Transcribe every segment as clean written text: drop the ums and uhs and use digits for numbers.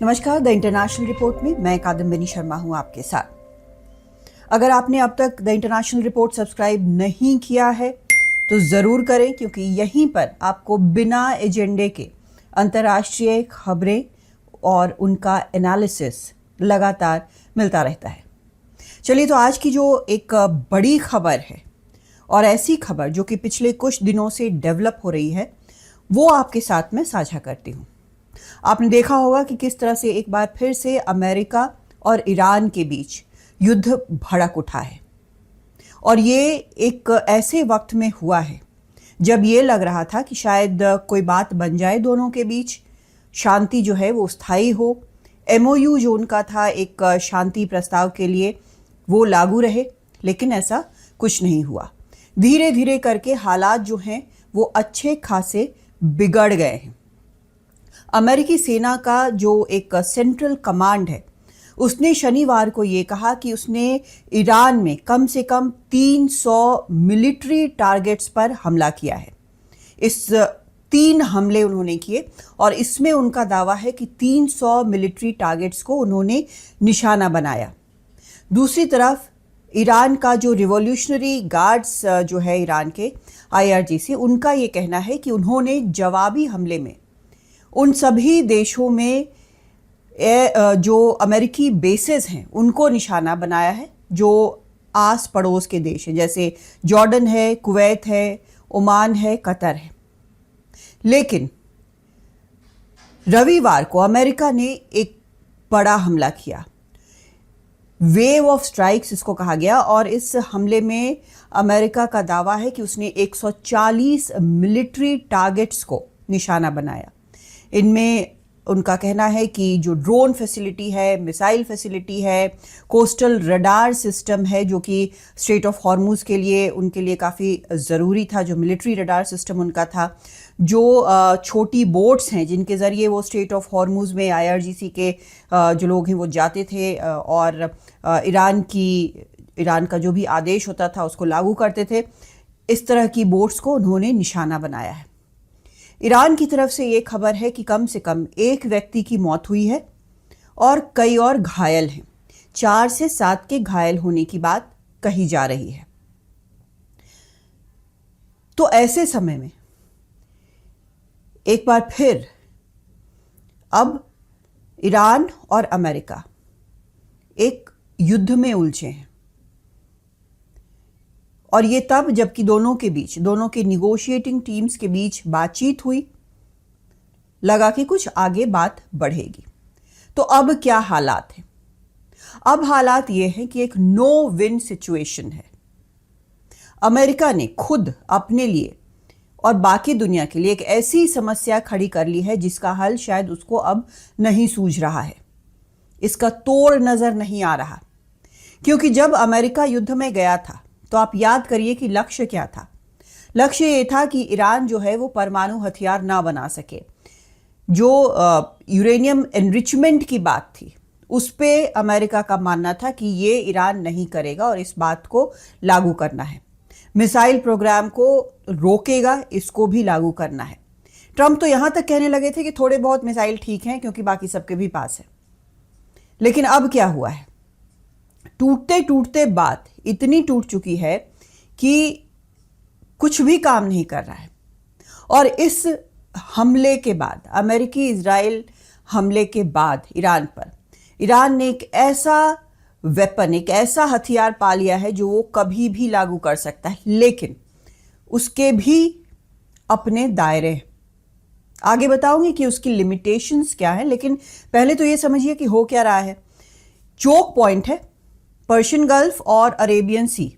नमस्कार। The international report में मैं कादम्बिनी शर्मा हूं आपके साथ। अगर आपने अब तक द इंटरनेशनल रिपोर्ट सब्सक्राइब नहीं किया है तो ज़रूर करें, क्योंकि यहीं पर आपको बिना एजेंडे के अंतर्राष्ट्रीय खबरें और उनका एनालिसिस लगातार मिलता रहता है। चलिए, तो आज की जो एक बड़ी खबर है और ऐसी खबर जो कि पिछले कुछ दिनों से डेवलप हो रही है, वो आपके साथ में साझा करती हूँ। आपने देखा होगा कि किस तरह से एक बार फिर से अमेरिका और ईरान के बीच युद्ध भड़क उठा है, और ये एक ऐसे वक्त में हुआ है जब ये लग रहा था कि शायद कोई बात बन जाए दोनों के बीच, शांति जो है वो स्थायी हो, एमओयू जो उनका था एक शांति प्रस्ताव के लिए वो लागू रहे। लेकिन ऐसा कुछ नहीं हुआ। धीरे धीरे करके हालात जो हैं वो अच्छे खासे बिगड़ गए हैं। अमेरिकी सेना का जो एक सेंट्रल कमांड है, उसने शनिवार को ये कहा कि उसने ईरान में कम से कम 300 मिलिट्री टारगेट्स पर हमला किया है। इस 3 हमले उन्होंने किए और इसमें उनका दावा है कि 300 मिलिट्री टारगेट्स को उन्होंने निशाना बनाया। दूसरी तरफ ईरान का जो रिवॉल्यूशनरी गार्ड्स जो है ईरान के IRGC, उनका ये कहना है कि उन्होंने जवाबी हमले में उन सभी देशों में जो अमेरिकी बेसेस हैं उनको निशाना बनाया है, जो आस पड़ोस के देश हैं, जैसे जॉर्डन है, कुवैत है, ओमान है, कतर है। लेकिन रविवार को अमेरिका ने एक बड़ा हमला किया, वेव ऑफ स्ट्राइक्स इसको कहा गया, और इस हमले में अमेरिका का दावा है कि उसने 140 मिलिट्री टारगेट्स को निशाना बनाया। इनमें उनका कहना है कि जो ड्रोन फैसिलिटी है, मिसाइल फैसिलिटी है, कोस्टल रडार सिस्टम है जो कि स्ट्रेट ऑफ हॉर्मुज के लिए उनके लिए काफ़ी ज़रूरी था, जो मिलिट्री रडार सिस्टम उनका था, जो छोटी बोट्स हैं जिनके ज़रिए वो स्ट्रेट ऑफ हॉर्मुज में IRGC के जो लोग हैं वो जाते थे और ईरान का जो भी आदेश होता था उसको लागू करते थे। इस तरह की बोट्स को उन्होंने निशाना बनाया है। ईरान की तरफ से ये खबर है कि कम से कम 1 व्यक्ति की मौत हुई है और कई और घायल हैं। 4 से 7 के घायल होने की बात कही जा रही है। तो ऐसे समय में एक बार फिर अब ईरान और अमेरिका एक युद्ध में उलझे हैं, और ये तब जबकि दोनों के निगोशिएटिंग टीम्स के बीच बातचीत हुई, लगा कि कुछ आगे बात बढ़ेगी। तो अब क्या हालात हैं? अब हालात ये हैं कि एक नो विन सिचुएशन है। अमेरिका ने खुद अपने लिए और बाकी दुनिया के लिए एक ऐसी समस्या खड़ी कर ली है जिसका हल शायद उसको अब नहीं सूझ रहा है, इसका तोड़ नजर नहीं आ रहा। क्योंकि जब अमेरिका युद्ध में गया था तो आप याद करिए कि लक्ष्य क्या था। लक्ष्य ये था कि ईरान जो है वो परमाणु हथियार ना बना सके। जो यूरेनियम एनरिचमेंट की बात थी उस पे अमेरिका का मानना था कि ये ईरान नहीं करेगा और इस बात को लागू करना है। मिसाइल प्रोग्राम को रोकेगा, इसको भी लागू करना है। ट्रंप तो यहां तक कहने लगे थे कि थोड़े बहुत मिसाइल ठीक हैं क्योंकि बाकी सबके भी पास है। लेकिन अब क्या हुआ है? टूटते टूटते बात इतनी टूट चुकी है कि कुछ भी काम नहीं कर रहा है। और इस हमले के बाद, अमेरिकी इजराइल हमले के बाद ईरान ने एक ऐसा वेपन, एक ऐसा हथियार पा लिया है जो वो कभी भी लागू कर सकता है, लेकिन उसके भी अपने दायरे। आगे बताऊंगी कि उसकी लिमिटेशंस क्या है, लेकिन पहले तो ये समझिए कि हो क्या रहा है। चोक पॉइंट है पर्शियन गल्फ और अरेबियन सी,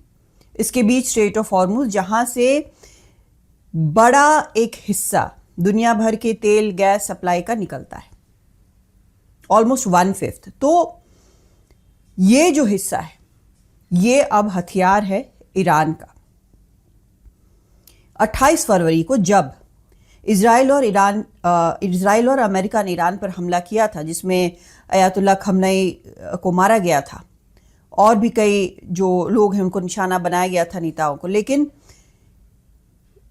इसके बीच स्ट्रेट ऑफ हॉर्मुज, जहां से बड़ा एक हिस्सा दुनिया भर के तेल गैस सप्लाई का निकलता है, ऑलमोस्ट 1/5। तो ये जो हिस्सा है ये अब हथियार है ईरान का। 28 फरवरी को जब इजराइल और अमेरिका ने ईरान पर हमला किया था, जिसमें अयातुल्ला खमनई को मारा गया था और भी कई जो लोग हैं उनको निशाना बनाया गया था, नेताओं को, लेकिन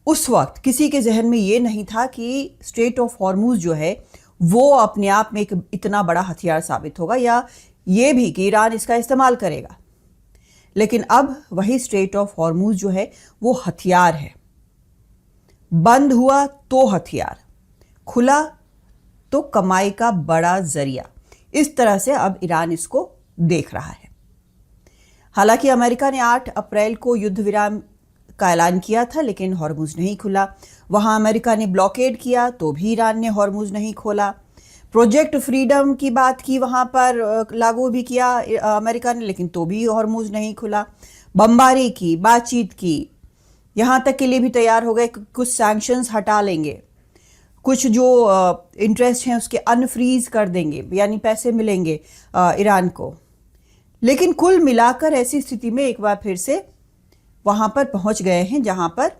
उस वक्त किसी के जहन में ये नहीं था कि स्ट्रेट ऑफ हॉर्मुज जो है वो अपने आप में एक इतना बड़ा हथियार साबित होगा, या ये भी कि ईरान इसका इस्तेमाल करेगा। लेकिन अब वही स्ट्रेट ऑफ हॉर्मुज जो है वो हथियार है। बंद हुआ तो हथियार, खुला तो कमाई का बड़ा जरिया। इस तरह से अब ईरान इसको देख रहा है। हालांकि अमेरिका ने 8 अप्रैल को युद्ध विराम का ऐलान किया था, लेकिन हॉर्मुज नहीं खुला। वहां अमेरिका ने ब्लॉकेड किया तो भी ईरान ने हॉर्मुज नहीं खोला। प्रोजेक्ट फ्रीडम की बात की, वहां पर लागू भी किया अमेरिका ने, लेकिन तो भी हॉर्मुज नहीं खुला। बमबारी की, बातचीत की, यहां तक के लिए भी तैयार हो गए कि कुछ सैंक्शंस हटा लेंगे, कुछ जो इंटरेस्ट हैं उसके अनफ्रीज कर देंगे, यानी पैसे मिलेंगे ईरान को। लेकिन कुल मिलाकर ऐसी स्थिति में एक बार फिर से वहां पर पहुंच गए हैं जहां पर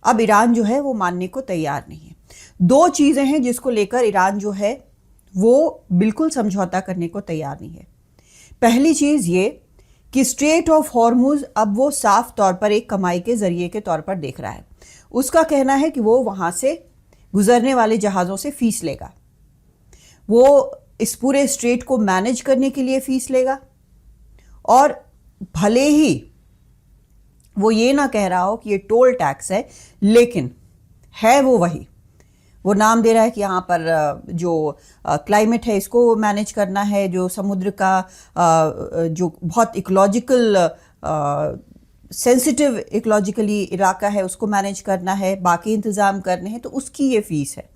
अब ईरान जो है वो मानने को तैयार नहीं है। 2 चीजें हैं जिसको लेकर ईरान जो है वो बिल्कुल समझौता करने को तैयार नहीं है। पहली चीज ये कि स्ट्रेट ऑफ हॉर्मुज अब वो साफ तौर पर एक कमाई के जरिए के तौर पर देख रहा है। उसका कहना है कि वो वहां से गुजरने वाले जहाजों से फीस लेगा, वो इस पूरे स्ट्रेट को मैनेज करने के लिए फीस लेगा, और भले ही वो ये ना कह रहा हो कि ये टोल टैक्स है, लेकिन है वो वही। वो नाम दे रहा है कि यहाँ पर जो क्लाइमेट है इसको मैनेज करना है, जो समुद्र का जो बहुत इकोलॉजिकल सेंसिटिव इकोलॉजिकली इलाका है उसको मैनेज करना है, बाकी इंतज़ाम करने हैं, तो उसकी ये फीस है।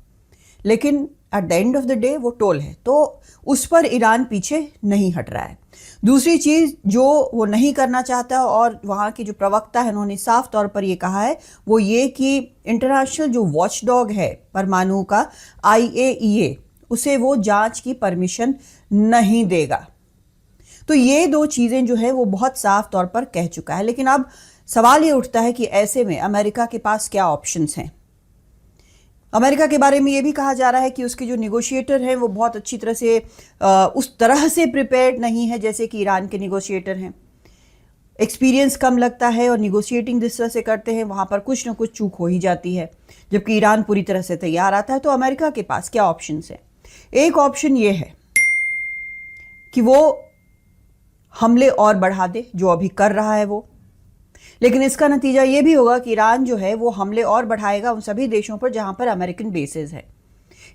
लेकिन at the end of the day वो टोल है, तो उस पर ईरान पीछे नहीं हट रहा है। दूसरी चीज जो वो नहीं करना चाहता, और वहाँ के जो प्रवक्ता है उन्होंने साफ तौर पर ये कहा है, वो ये कि इंटरनेशनल जो वॉचडॉग है परमाणु का, IAEA, उसे वो जांच की परमिशन नहीं देगा। तो ये 2 चीजें जो है वो बहुत साफ तौर पर कह चुका है। लेकिन अब सवाल ये उठता है कि ऐसे में अमेरिका के पास क्या ऑप्शंस हैं। अमेरिका के बारे में ये भी कहा जा रहा है कि उसके जो निगोशिएटर हैं वो बहुत अच्छी तरह से उस तरह से प्रिपेयर्ड नहीं है जैसे कि ईरान के निगोशिएटर हैं। एक्सपीरियंस कम लगता है और निगोशिएटिंग जिस तरह से करते हैं वहाँ पर कुछ ना कुछ चूक हो ही जाती है, जबकि ईरान पूरी तरह से तैयार आता है। तो अमेरिका के पास क्या ऑप्शंस है? एक ऑप्शन ये है कि वो हमले और बढ़ा दे, जो अभी कर रहा है वो। लेकिन इसका नतीजा ये भी होगा कि ईरान जो है वो हमले और बढ़ाएगा उन सभी देशों पर जहां पर अमेरिकन बेसेस है।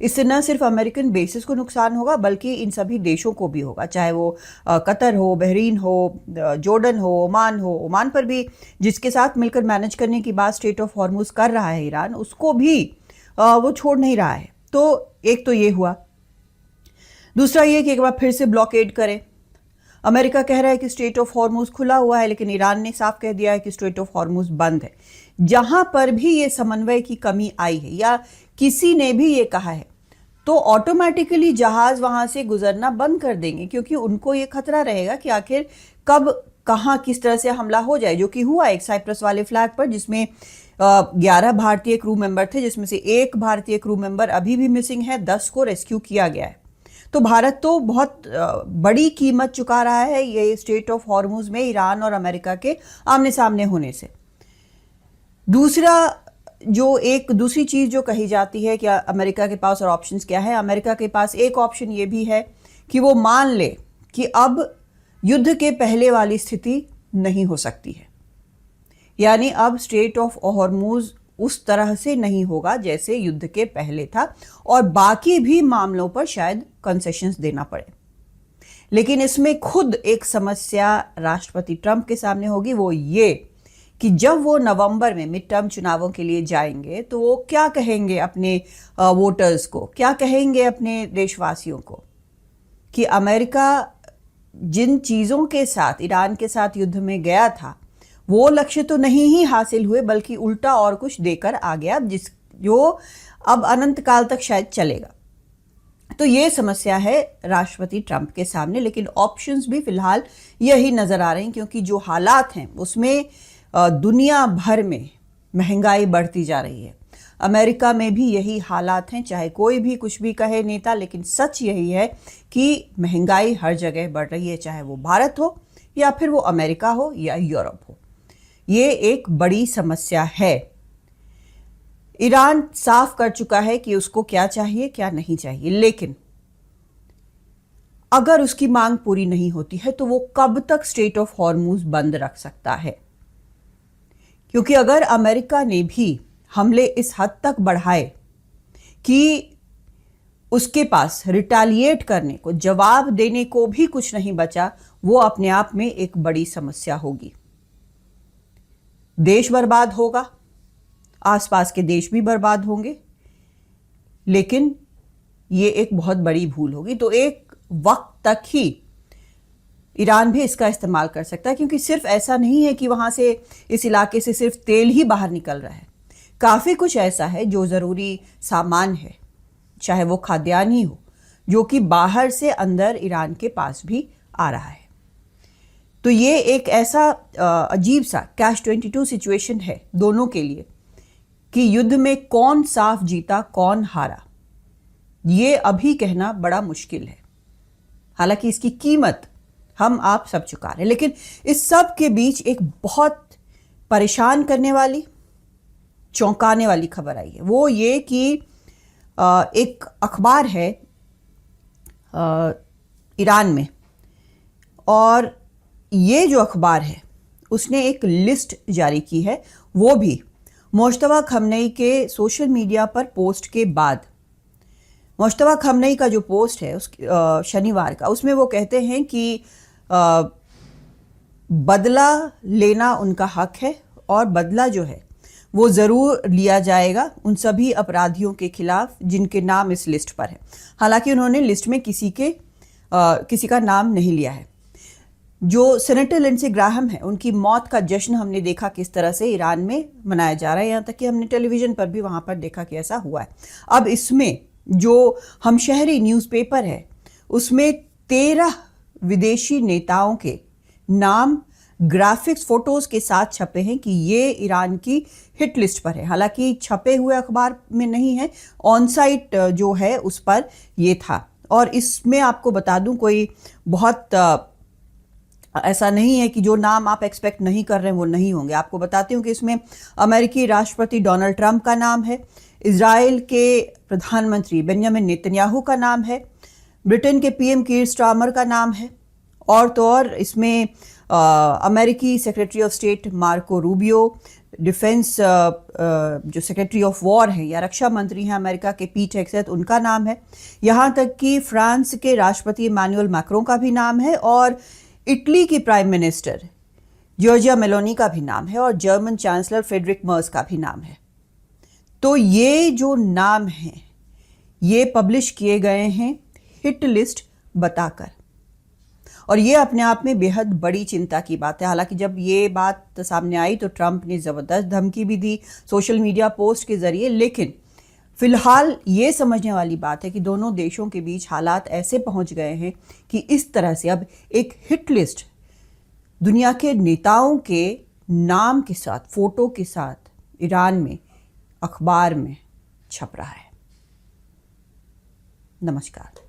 इससे न सिर्फ अमेरिकन बेसिस को नुकसान होगा बल्कि इन सभी देशों को भी होगा, चाहे वो कतर हो, बहरीन हो, जॉर्डन हो, ओमान हो। ओमान पर भी जिसके साथ मिलकर मैनेज करने की बात स्ट्रेट ऑफ हॉर्मुज कर रहा है ईरान, उसको भी वो छोड़ नहीं रहा है। तो एक तो ये हुआ। दूसरा ये कि एक बार फिर से ब्लॉकेड करे। अमेरिका कह रहा है कि स्ट्रेट ऑफ हॉर्मुज खुला हुआ है, लेकिन ईरान ने साफ कह दिया है कि स्ट्रेट ऑफ हॉर्मुज बंद है। जहां पर भी ये समन्वय की कमी आई है या किसी ने भी ये कहा है, तो ऑटोमेटिकली जहाज वहां से गुजरना बंद कर देंगे, क्योंकि उनको ये खतरा रहेगा कि आखिर कब कहां किस तरह से हमला हो जाए, जो कि हुआ एक साइप्रस वाले फ्लैग पर, जिसमें 11 भारतीय क्रू मेंबर थे, जिसमें से एक भारतीय क्रू मेंबर अभी भी मिसिंग है, 10 को रेस्क्यू किया गया है। तो भारत तो बहुत बड़ी कीमत चुका रहा है ये स्ट्रेट ऑफ हॉर्मुज में ईरान और अमेरिका के आमने सामने होने से। दूसरी चीज जो कही जाती है कि अमेरिका के पास और ऑप्शंस क्या है, अमेरिका के पास एक ऑप्शन ये भी है कि वो मान ले कि अब युद्ध के पहले वाली स्थिति नहीं हो सकती है, यानी अब स्ट्रेट ऑफ हॉर्मुज उस तरह से नहीं होगा जैसे युद्ध के पहले था, और बाकी भी मामलों पर शायद कंसेशंस देना पड़े। लेकिन इसमें खुद एक समस्या राष्ट्रपति ट्रंप के सामने होगी, वो ये कि जब वो नवंबर में मिड टर्म चुनावों के लिए जाएंगे तो वो क्या कहेंगे अपने वोटर्स को, क्या कहेंगे अपने देशवासियों को कि अमेरिका जिन चीज़ों के साथ ईरान के साथ युद्ध में गया था वो लक्ष्य तो नहीं ही हासिल हुए बल्कि उल्टा और कुछ देकर आ गया, जो अब अनंत काल तक शायद चलेगा। तो ये समस्या है राष्ट्रपति ट्रंप के सामने। लेकिन ऑप्शंस भी फिलहाल यही नजर आ रहे हैं, क्योंकि जो हालात हैं उसमें दुनिया भर में महंगाई बढ़ती जा रही है। अमेरिका में भी यही हालात हैं, चाहे कोई भी कुछ भी कहे नेता, लेकिन सच यही है कि महंगाई हर जगह बढ़ रही है, चाहे वो भारत हो या फिर वो अमेरिका हो या यूरोप हो। ये एक बड़ी समस्या है। ईरान साफ कर चुका है कि उसको क्या चाहिए क्या नहीं चाहिए, लेकिन अगर उसकी मांग पूरी नहीं होती है तो वो कब तक स्ट्रेट ऑफ हॉर्मुज बंद रख सकता है? क्योंकि अगर अमेरिका ने भी हमले इस हद तक बढ़ाए कि उसके पास रिटालिएट करने को, जवाब देने को भी कुछ नहीं बचा, वो अपने आप में एक बड़ी समस्या होगी। देश बर्बाद होगा, आसपास के देश भी बर्बाद होंगे, लेकिन ये एक बहुत बड़ी भूल होगी। तो एक वक्त तक ही ईरान भी इसका इस्तेमाल कर सकता है, क्योंकि सिर्फ ऐसा नहीं है कि वहां से, इस इलाके से सिर्फ तेल ही बाहर निकल रहा है। काफी कुछ ऐसा है जो जरूरी सामान है, चाहे वो खाद्यान्न ही हो, जो कि बाहर से अंदर ईरान के पास भी आ रहा है। तो ये एक ऐसा अजीब सा कैच-22 सिचुएशन है दोनों के लिए कि युद्ध में कौन साफ जीता कौन हारा, ये अभी कहना बड़ा मुश्किल है। हालांकि इसकी कीमत हम आप सब चुका रहे हैं, लेकिन इस सब के बीच एक बहुत परेशान करने वाली, चौंकाने वाली खबर आई है। वो ये कि एक अखबार है ईरान में, और ये जो अखबार है उसने एक लिस्ट जारी की है, वो भी मुश्तबा खमनेई के सोशल मीडिया पर पोस्ट के बाद। मुश्तबा खमनेई का जो पोस्ट है उस शनिवार का, उसमें वो कहते हैं कि बदला लेना उनका हक है और बदला जो है वो ज़रूर लिया जाएगा उन सभी अपराधियों के खिलाफ जिनके नाम इस लिस्ट पर है। हालांकि उन्होंने लिस्ट में किसी का नाम नहीं लिया है। जो सेनेटर लिंडसे ग्राहम है, उनकी मौत का जश्न हमने देखा किस तरह से ईरान में मनाया जा रहा है, यहाँ तक कि हमने टेलीविज़न पर भी वहाँ पर देखा कि ऐसा हुआ है। अब इसमें जो हमशहरी न्यूज़पेपर है उसमें 13 विदेशी नेताओं के नाम ग्राफिक्स फोटोज के साथ छपे हैं कि ये ईरान की हिट लिस्ट पर है। हालांकि छपे हुए अखबार में नहीं है, ऑन साइट जो है उस पर ये था। और इसमें आपको बता दूं, कोई बहुत ऐसा नहीं है कि जो नाम आप एक्सपेक्ट नहीं कर रहे हैं वो नहीं होंगे। आपको बताती हूँ कि इसमें अमेरिकी राष्ट्रपति डोनाल्ड ट्रंप का नाम है, इजराइल के प्रधानमंत्री बेंजामिन नेतन्याहू का नाम है, ब्रिटेन के पीएम कीर स्टारमर का नाम है, और तो और इसमें अमेरिकी secretary of state Marco Rubio, defence जो सेक्रेटरी ऑफ वॉर है या रक्षा मंत्री हैं अमेरिका के पीट हेगसेथ, उनका नाम है। यहाँ तक कि फ्रांस के राष्ट्रपति इमैनुअल मैक्रों का भी नाम है, और इटली की प्राइम मिनिस्टर जॉर्जिया मेलोनी का भी नाम है, और जर्मन चांसलर फ्रेडरिक मर्ज का भी नाम है। तो ये जो नाम हैं ये पब्लिश किए गए हैं हिट लिस्ट बताकर, और ये अपने आप में बेहद बड़ी चिंता की बात है। हालांकि जब ये बात सामने आई तो ट्रंप ने ज़बरदस्त धमकी भी दी सोशल मीडिया पोस्ट के ज़रिए, लेकिन फिलहाल ये समझने वाली बात है कि दोनों देशों के बीच हालात ऐसे पहुंच गए हैं कि इस तरह से अब एक हिट लिस्ट दुनिया के नेताओं के नाम के साथ, फोटो के साथ ईरान में अखबार में छप रहा है। नमस्कार।